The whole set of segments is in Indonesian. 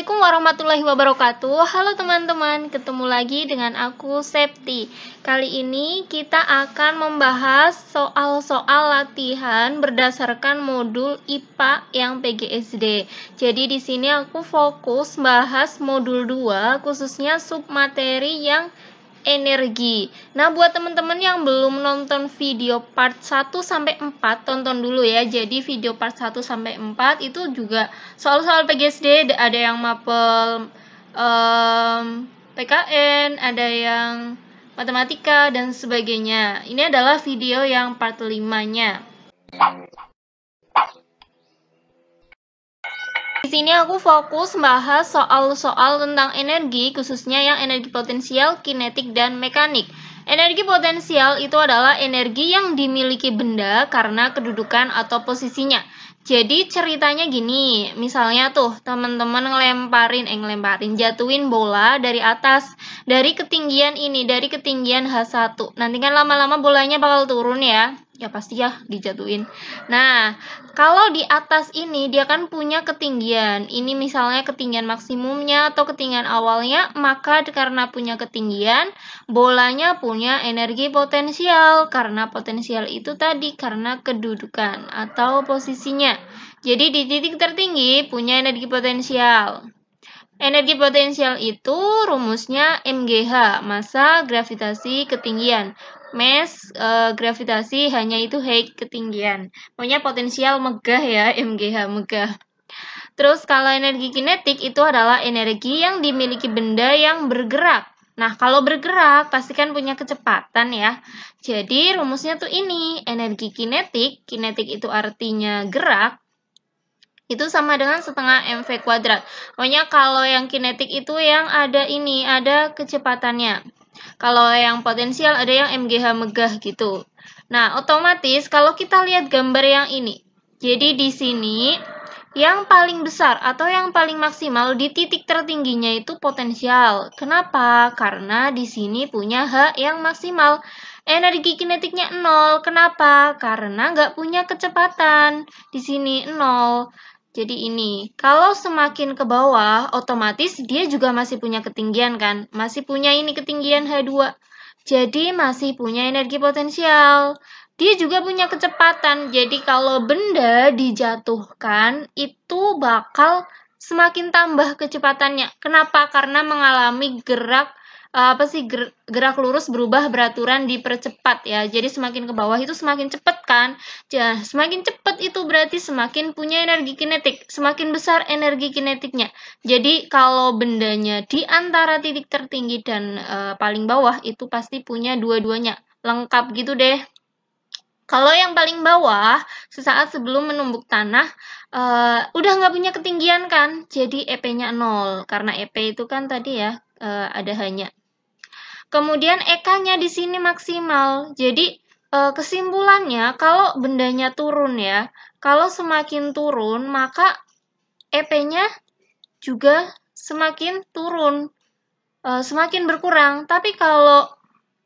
Assalamualaikum warahmatullahi wabarakatuh. Halo teman-teman, ketemu lagi dengan aku Septi. Kali ini kita akan membahas soal-soal latihan berdasarkan modul IPA yang PGSD. Jadi di sini aku fokus bahas modul 2, khususnya submateri yang energi. Nah, buat teman-teman yang belum nonton video part 1 sampai 4, tonton dulu ya. Jadi video part 1 sampai 4 itu juga soal-soal PGSD, ada yang mapel PKN, ada yang matematika dan sebagainya. Ini adalah video yang part 5-nya. Di sini aku fokus bahas soal-soal tentang energi, khususnya yang energi potensial, kinetik, dan mekanik. Energi potensial itu adalah energi yang dimiliki benda karena kedudukan atau posisinya. Jadi ceritanya gini, misalnya tuh teman-teman jatuhin bola dari atas, dari ketinggian ini, dari ketinggian H1. Nanti kan lama-lama bolanya bakal turun ya. Ya pasti ya dijatuhin. Nah, kalau di atas ini dia kan punya ketinggian. Ini misalnya ketinggian maksimumnya atau ketinggian awalnya, maka karena punya ketinggian, bolanya punya energi potensial. Karena potensial itu tadi karena kedudukan atau posisinya. Jadi di titik tertinggi punya energi potensial. Energi potensial itu rumusnya MGH, massa gravitasi ketinggian. Mass gravitasi hanya itu height ketinggian. Pokoknya potensial megah ya, MGH megah. Terus kalau energi kinetik itu adalah energi yang dimiliki benda yang bergerak. Nah, kalau bergerak pasti kan punya kecepatan ya. Jadi rumusnya tuh ini, energi kinetik itu artinya gerak, itu sama dengan setengah mv kuadrat. Pokoknya kalau yang kinetik itu yang ada ini, ada kecepatannya. Kalau yang potensial ada yang MGH megah gitu. Nah, otomatis kalau kita lihat gambar yang ini. Jadi di sini yang paling besar atau yang paling maksimal di titik tertingginya itu potensial. Kenapa? Karena di sini punya H yang maksimal. Energi kinetiknya 0. Kenapa? Karena nggak punya kecepatan. Di sini 0. Jadi ini, kalau semakin ke bawah, otomatis dia juga masih punya ketinggian kan? Masih punya ini ketinggian H2. Jadi masih punya energi potensial. Dia juga punya kecepatan. Jadi kalau benda dijatuhkan, itu bakal semakin tambah kecepatannya. Kenapa? Karena mengalami gerak lurus berubah beraturan dipercepat ya. Jadi semakin ke bawah itu semakin cepat kan. Semakin cepat itu berarti semakin punya energi kinetik, semakin besar energi kinetiknya. Jadi kalau bendanya di antara titik tertinggi dan paling bawah itu pasti punya dua-duanya, lengkap gitu deh. Kalau yang paling bawah, sesaat sebelum menumbuk tanah, udah nggak punya ketinggian kan, jadi EP-nya 0. Karena EP itu kan tadi ya, ada hanya. Kemudian EK-nya di sini maksimal. Jadi kesimpulannya kalau bendanya turun ya, kalau semakin turun maka EP-nya juga semakin turun, semakin berkurang. Tapi kalau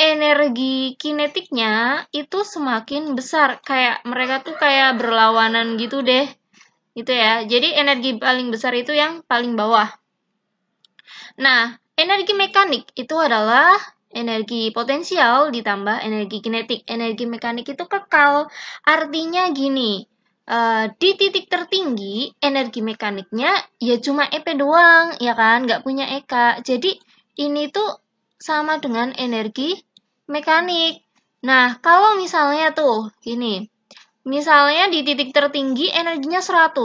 energi kinetiknya itu semakin besar, kayak mereka tuh kayak berlawanan gitu deh. Gitu ya. Jadi energi paling besar itu yang paling bawah. Nah, energi mekanik itu adalah energi potensial ditambah energi kinetik. Energi mekanik itu kekal. Artinya gini, di titik tertinggi energi mekaniknya ya cuma EP doang, ya kan? Nggak punya EK. Jadi ini tuh sama dengan energi mekanik. Nah, kalau misalnya tuh gini, misalnya di titik tertinggi energinya 100.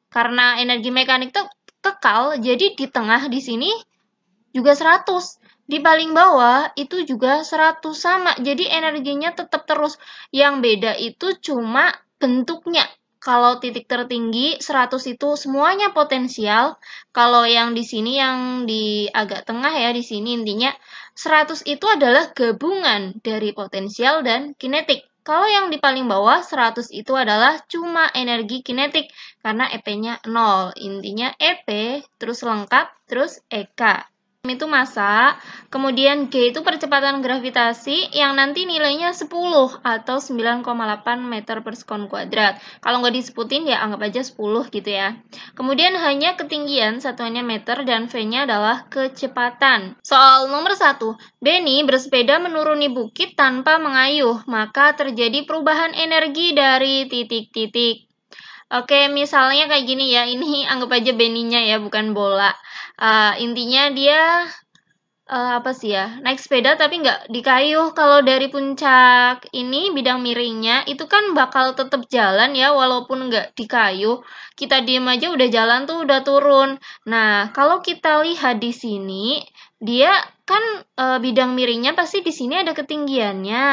Karena energi mekanik tuh kekal, jadi di tengah di sini juga 100. Di paling bawah itu juga 100 sama. Jadi energinya tetap terus. Yang beda itu cuma bentuknya. Kalau titik tertinggi 100 itu semuanya potensial. Kalau yang di sini yang di agak tengah ya, di sini intinya 100 itu adalah gabungan dari potensial dan kinetik. Kalau yang di paling bawah 100 itu adalah cuma energi kinetik karena EP-nya 0. Intinya EP terus lengkap terus EK. itu massa, kemudian G itu percepatan gravitasi yang nanti nilainya 10 atau 9,8 meter per sekon kuadrat. Kalau nggak disebutin ya anggap aja 10 gitu ya. Kemudian hanya ketinggian, satuannya meter, dan V-nya adalah kecepatan. Soal nomor 1, Benny bersepeda menuruni bukit tanpa mengayuh, maka terjadi perubahan energi dari titik-titik. Oke, misalnya kayak gini ya, ini anggap aja Benny-nya ya, bukan bola. Intinya dia apa sih ya, naik sepeda tapi nggak dikayuh. Kalau dari puncak ini bidang miringnya itu kan bakal tetap jalan ya, walaupun nggak dikayuh. Kita diem aja udah jalan tuh, udah turun. Nah, kalau kita lihat di sini, dia kan bidang miringnya pasti di sini ada ketinggiannya,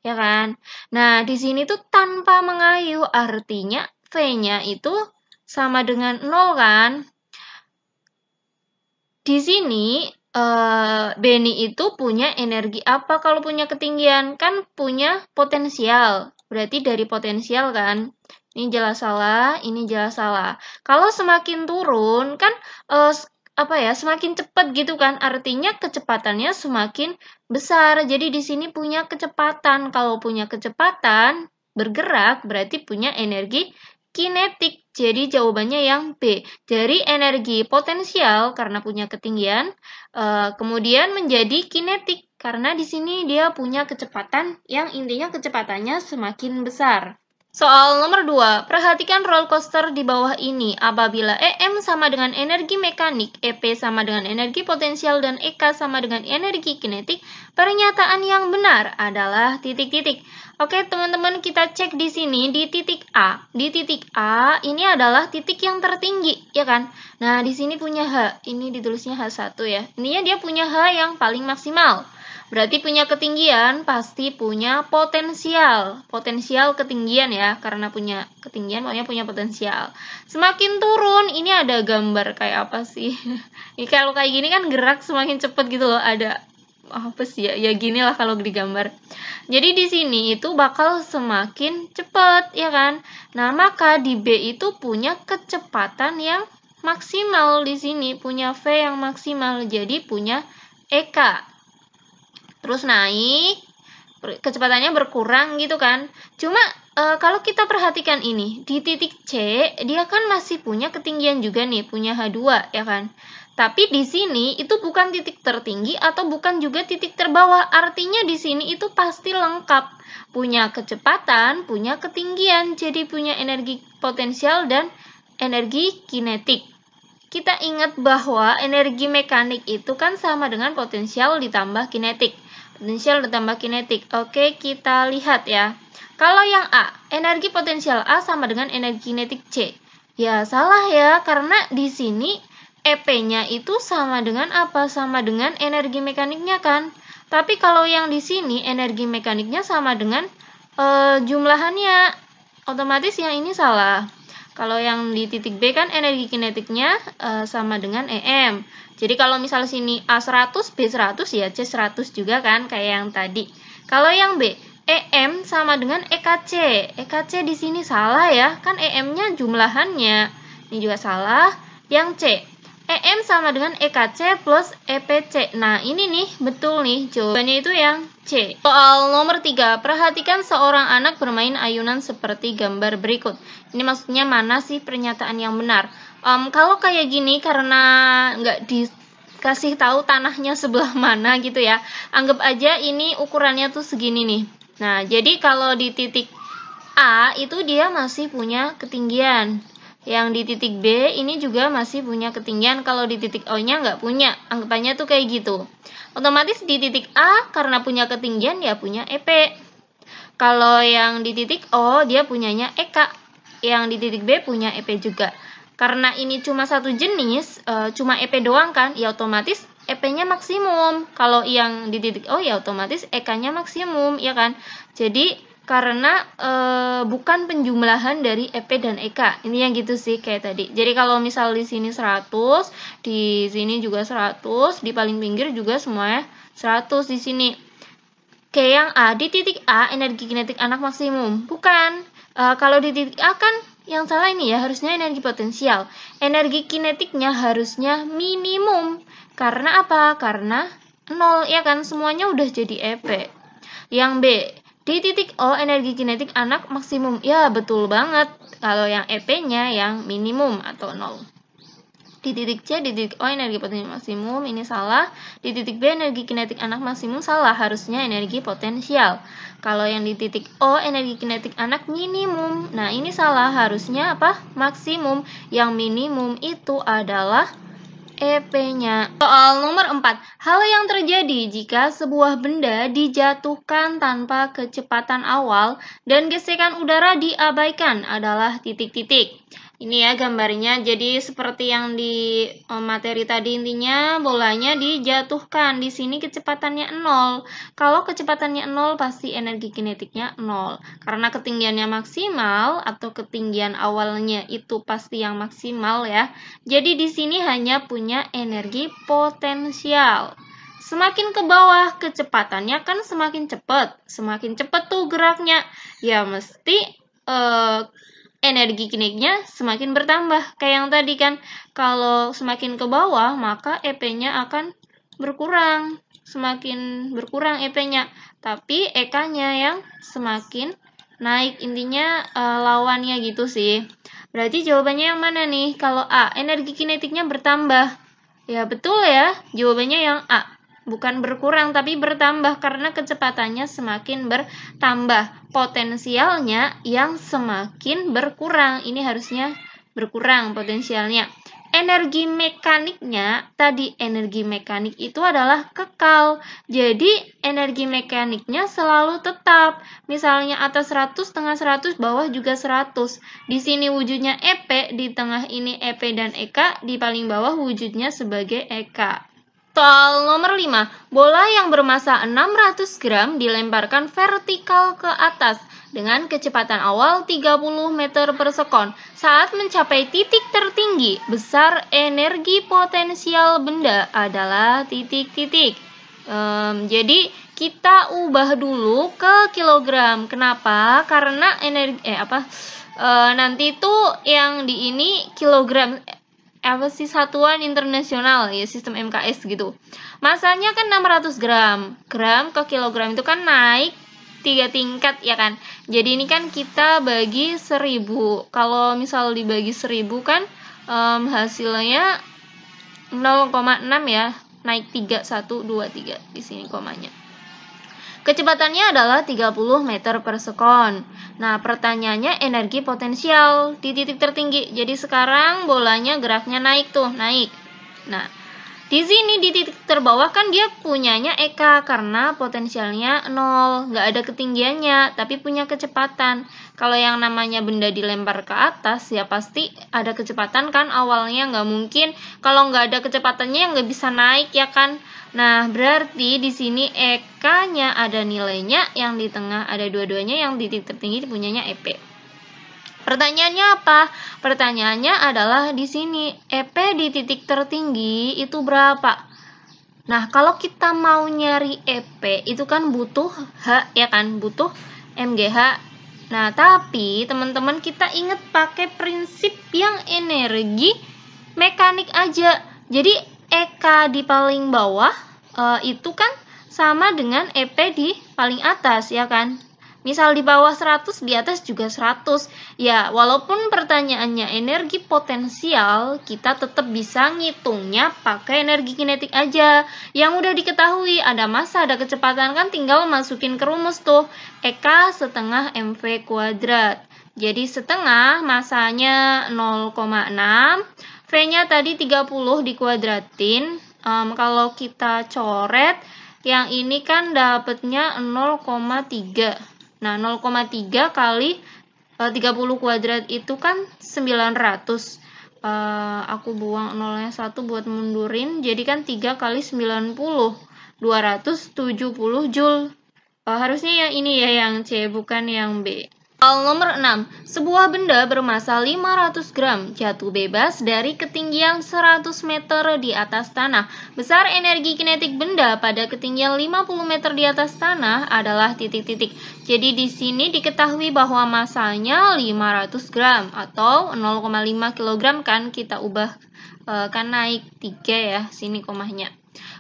ya kan? Nah, di sini tuh tanpa mengayuh, artinya V-nya itu sama dengan 0 kan? Di sini Benny itu punya energi apa kalau punya ketinggian? Kan punya potensial. Berarti dari potensial kan? Ini jelas salah, ini jelas salah. Kalau semakin turun kan semakin cepat gitu kan? Artinya kecepatannya semakin besar. Jadi di sini punya kecepatan. Kalau punya kecepatan bergerak berarti punya energi kinetik. Jadi jawabannya yang B. Dari energi potensial karena punya ketinggian, kemudian menjadi kinetik karena di sini dia punya kecepatan yang intinya kecepatannya semakin besar. Soal nomor 2, perhatikan roller coaster di bawah ini. Apabila EM sama dengan energi mekanik, EP sama dengan energi potensial, dan EK sama dengan energi kinetik, pernyataan yang benar adalah titik-titik. Oke, teman-teman, kita cek di sini di titik A. Di titik A ini adalah titik yang tertinggi, ya kan? Nah, di sini punya H. Ini ditulisnya H1 ya. Intinya dia punya H yang paling maksimal. Berarti punya ketinggian, pasti punya potensial. Potensial ketinggian ya, karena punya ketinggian makanya punya potensial. Semakin turun, ini ada gambar kayak apa sih? Ini kalau kayak gini kan gerak semakin cepat gitu loh, ada apa sih ya? Ya gini lah kalau digambar. Jadi di sini itu bakal semakin cepat, ya kan? Nah, maka di B itu punya kecepatan yang maksimal di sini, punya V yang maksimal. Jadi punya EK. Terus naik, kecepatannya berkurang gitu kan. Cuma kalau kita perhatikan ini, di titik C, dia kan masih punya ketinggian juga nih, punya H2 ya kan. Tapi di sini itu bukan titik tertinggi atau bukan juga titik terbawah. Artinya di sini itu pasti lengkap. Punya kecepatan, punya ketinggian, jadi punya energi potensial dan energi kinetik. Kita ingat bahwa energi mekanik itu kan sama dengan potensial ditambah kinetik. Potensial ditambah kinetik. Oke, kita lihat ya. Kalau yang A, energi potensial A sama dengan energi kinetik C. Ya, salah ya, karena di sini EP-nya itu sama dengan apa? Sama dengan energi mekaniknya kan. Tapi kalau yang di sini energi mekaniknya sama dengan jumlahannya. Otomatis yang ini salah. Kalau yang di titik B kan energi kinetiknya sama dengan EM. Jadi kalau misal sini A100, B100 ya C100 juga kan kayak yang tadi. Kalau yang B, EM sama dengan EKC. EKC di sini salah ya, kan EM-nya jumlahannya. Ini juga salah. Yang C, EM sama dengan EKC plus EPC. Nah, ini nih, betul nih. Jawabannya itu yang C. Soal nomor 3. Perhatikan seorang anak bermain ayunan seperti gambar berikut. Ini maksudnya mana sih pernyataan yang benar? Kalau kayak gini, karena nggak dikasih tahu tanahnya sebelah mana gitu ya. Anggap aja ini ukurannya tuh segini nih. Nah, jadi kalau di titik A, itu dia masih punya ketinggian. Yang di titik B ini juga masih punya ketinggian, kalau di titik O-nya nggak punya. Anggapannya tuh kayak gitu. Otomatis di titik A karena punya ketinggian ya punya EP. Kalau yang di titik O dia punyanya EK. Yang di titik B punya EP juga. Karena ini cuma satu jenis, cuma EP doang kan, ya otomatis EP-nya maksimum. Kalau yang di titik O ya otomatis EK-nya maksimum, ya kan. Jadi karena bukan penjumlahan dari EP dan EK. Ini yang gitu sih kayak tadi. Jadi kalau misal di sini 100, di sini juga 100, di paling pinggir juga semuanya 100 di sini. Kayak yang A, di titik A energi kinetik anak maksimum. Bukan. Kalau di titik A kan yang salah ini ya, harusnya energi potensial. Energi kinetiknya harusnya minimum. Karena apa? Karena 0, ya kan? Semuanya udah jadi EP. Yang B, di titik O energi kinetik anak maksimum. Ya, betul banget. Kalau yang EP-nya yang minimum atau 0. Di titik C, di titik O energi potensial maksimum, ini salah. Di titik B energi kinetik anak maksimum, salah, harusnya energi potensial. Kalau yang di titik O energi kinetik anak minimum, nah ini salah, harusnya apa? Maksimum. Yang minimum itu adalah EP-nya. Soal nomor 4. Hal yang terjadi jika sebuah benda dijatuhkan tanpa kecepatan awal dan gesekan udara diabaikan adalah titik-titik. Ini ya gambarnya, jadi seperti yang di materi tadi, intinya bolanya dijatuhkan. Di sini kecepatannya 0. Kalau kecepatannya 0 pasti energi kinetiknya 0. Karena ketinggiannya maksimal atau ketinggian awalnya itu pasti yang maksimal ya. Jadi di sini hanya punya energi potensial. Semakin ke bawah kecepatannya kan semakin cepat. Semakin cepat tuh geraknya. Ya mesti energi kinetiknya semakin bertambah. Kayak yang tadi kan, kalau semakin ke bawah maka EP-nya akan berkurang. Semakin berkurang EP-nya, tapi EK-nya yang semakin naik. Intinya lawannya gitu sih. Berarti jawabannya yang mana nih? Kalau A, energi kinetiknya bertambah. Ya betul ya, jawabannya yang A. Bukan berkurang tapi bertambah karena kecepatannya semakin bertambah. Potensialnya yang semakin berkurang. Ini harusnya berkurang potensialnya. Energi mekaniknya, tadi energi mekanik itu adalah kekal. Jadi energi mekaniknya selalu tetap. Misalnya atas 100, tengah 100, bawah juga 100. Di sini wujudnya EP, di tengah ini EP dan EK, di paling bawah wujudnya sebagai EK. Soal nomor 5, bola yang bermassa 600 gram dilemparkan vertikal ke atas dengan kecepatan awal 30 meter per sekon. Saat mencapai titik tertinggi, besar energi potensial benda adalah titik-titik. Jadi kita ubah dulu ke kilogram. Kenapa? Karena energi nanti itu yang di ini kilogram, satuan internasional ya, sistem MKS gitu. Masanya kan 600 gram. Gram ke kilogram itu kan naik 3 tingkat ya kan. Jadi ini kan kita bagi 1000. Kalau misal dibagi 1000 kan hasilnya 0,6 ya. Naik 3, 1, 2, 3. Di sini komanya. Kecepatannya adalah 30 meter per sekon. Nah, pertanyaannya energi potensial di titik tertinggi. Jadi sekarang bolanya geraknya naik tuh, naik. Nah, di sini di titik terbawah kan dia punyanya EK karena potensialnya 0, nggak ada ketinggiannya, tapi punya kecepatan. Kalau yang namanya benda dilempar ke atas, ya pasti ada kecepatan kan awalnya, nggak mungkin. Kalau nggak ada kecepatannya nggak bisa naik ya kan. Nah, berarti di sini EK-nya ada nilainya, yang di tengah ada dua-duanya, yang di titik tertinggi punyanya EP. Pertanyaannya apa? Pertanyaannya adalah di sini EP di titik tertinggi itu berapa? Nah, kalau kita mau nyari EP itu kan butuh H ya kan, butuh MGH. Nah, tapi teman-teman kita ingat pakai prinsip yang energi mekanik aja. Jadi EK di paling bawah itu kan sama dengan EP di paling atas ya kan. Misal di bawah 100, di atas juga 100. Ya, walaupun pertanyaannya energi potensial, kita tetap bisa ngitungnya pakai energi kinetik aja. Yang udah diketahui, ada massa, ada kecepatan, kan tinggal masukin ke rumus tuh. EK setengah MV kuadrat. Jadi setengah massanya 0,6. V-nya tadi 30 dikuadratin. Kalau kita coret, yang ini kan dapatnya 0,3. Nah, 0,3 kali 30 kuadrat itu kan 900. Aku buang 0-nya 1 buat mundurin. Jadi kan 3 kali 90. 270 Joule. Harusnya yang ini ya, yang C, bukan yang B. Soal nomor 6. Sebuah benda bermassa 500 gram jatuh bebas dari ketinggian 100 meter di atas tanah. Besar energi kinetik benda pada ketinggian 50 meter di atas tanah adalah titik-titik. Jadi di sini diketahui bahwa massanya 500 gram atau 0,5 kg kan, kita ubah kan naik 3 ya, sini komanya.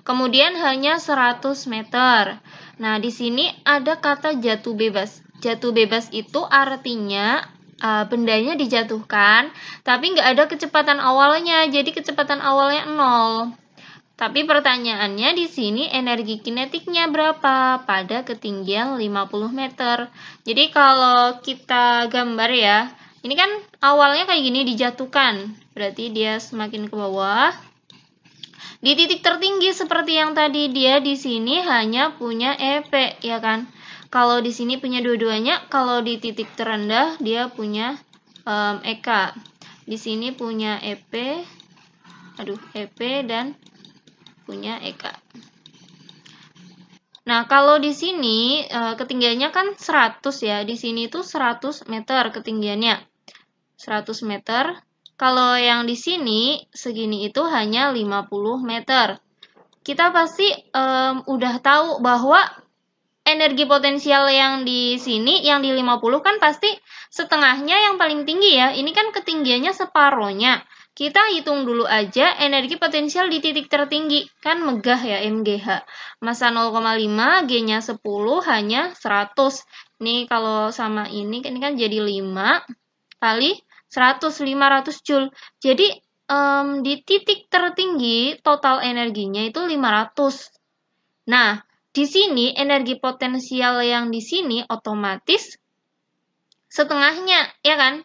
Kemudian hanya 100 meter. Nah, di sini ada kata jatuh bebas. Jatuh bebas itu artinya bendanya dijatuhkan, tapi nggak ada kecepatan awalnya, jadi kecepatan awalnya 0. Tapi pertanyaannya di sini energi kinetiknya berapa pada ketinggian 50 meter. Jadi kalau kita gambar ya, ini kan awalnya kayak gini dijatuhkan, berarti dia semakin ke bawah. Di titik tertinggi seperti yang tadi, dia di sini hanya punya EP, ya kan? Kalau di sini punya dua-duanya, kalau di titik terendah dia punya EK. Di sini punya EP, EP dan punya EK. Nah, kalau di sini ketinggiannya kan 100 ya. Di sini tuh 100 meter ketinggiannya. 100 meter. Kalau yang di sini segini itu hanya 50 meter. Kita pasti udah tahu bahwa energi potensial yang di sini, yang di 50 kan pasti setengahnya yang paling tinggi ya. Ini kan ketinggiannya separohnya. Kita hitung dulu aja energi potensial di titik tertinggi. Kan megah ya MGH. Massa 0,5, G-nya 10, hanya 100. Ini kalau sama ini kan jadi 5 kali 100, 500 Joule. Jadi di titik tertinggi total energinya itu 500. Nah, di sini energi potensial yang di sini otomatis setengahnya, ya kan?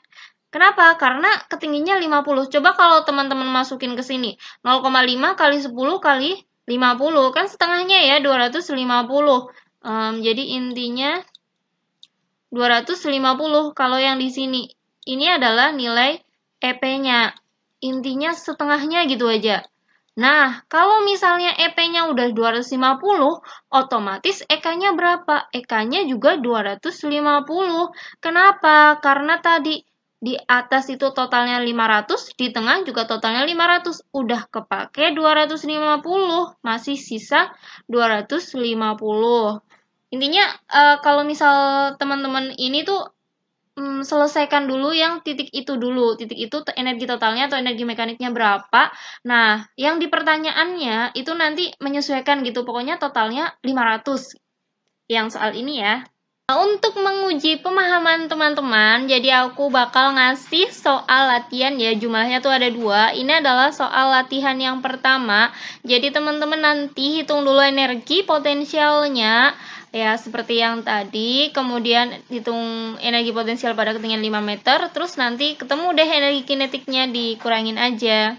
Kenapa? Karena ketingginya 50. Coba kalau teman-teman masukin ke sini, 0,5 kali 10 kali 50, kan setengahnya ya, 250. Jadi intinya 250 kalau yang di sini. Ini adalah nilai EP-nya. Intinya setengahnya gitu aja. Nah, kalau misalnya EP-nya udah 250, otomatis EK-nya berapa? EK-nya juga 250. Kenapa? Karena tadi di atas itu totalnya 500, di tengah juga totalnya 500. Udah kepake 250, masih sisa 250. Intinya kalau misal teman-teman ini tuh selesaikan dulu yang titik itu dulu. Titik itu energi totalnya atau energi mekaniknya berapa. Nah, yang di pertanyaannya itu nanti menyesuaikan gitu. Pokoknya totalnya 500. Yang soal ini ya. Nah, untuk menguji pemahaman teman-teman, jadi aku bakal ngasih soal latihan ya. Jumlahnya tuh ada 2. Ini adalah soal latihan yang pertama. Jadi teman-teman nanti hitung dulu energi potensialnya. Ya, seperti yang tadi, kemudian hitung energi potensial pada ketinggian 5 meter, terus nanti ketemu deh energi kinetiknya, dikurangin aja.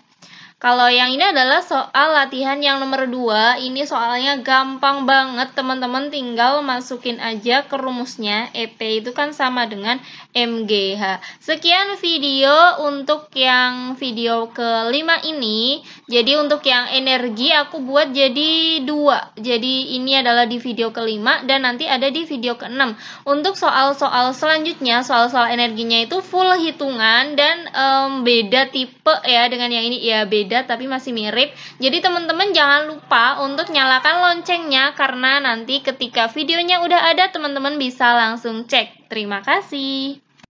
Kalau yang ini adalah soal latihan yang nomor 2, ini soalnya gampang banget, teman-teman tinggal masukin aja ke rumusnya, EP itu kan sama dengan MGH. Sekian video untuk yang video kelima ini. Jadi untuk yang energi aku buat jadi 2. Jadi ini adalah di video kelima dan nanti ada di video ke-6. Untuk soal-soal selanjutnya, soal-soal energinya itu full hitungan dan beda tipe ya dengan yang ini, ya beda tapi masih mirip. Jadi teman-teman jangan lupa untuk nyalakan loncengnya karena nanti ketika videonya udah ada teman-teman bisa langsung cek. Terima kasih.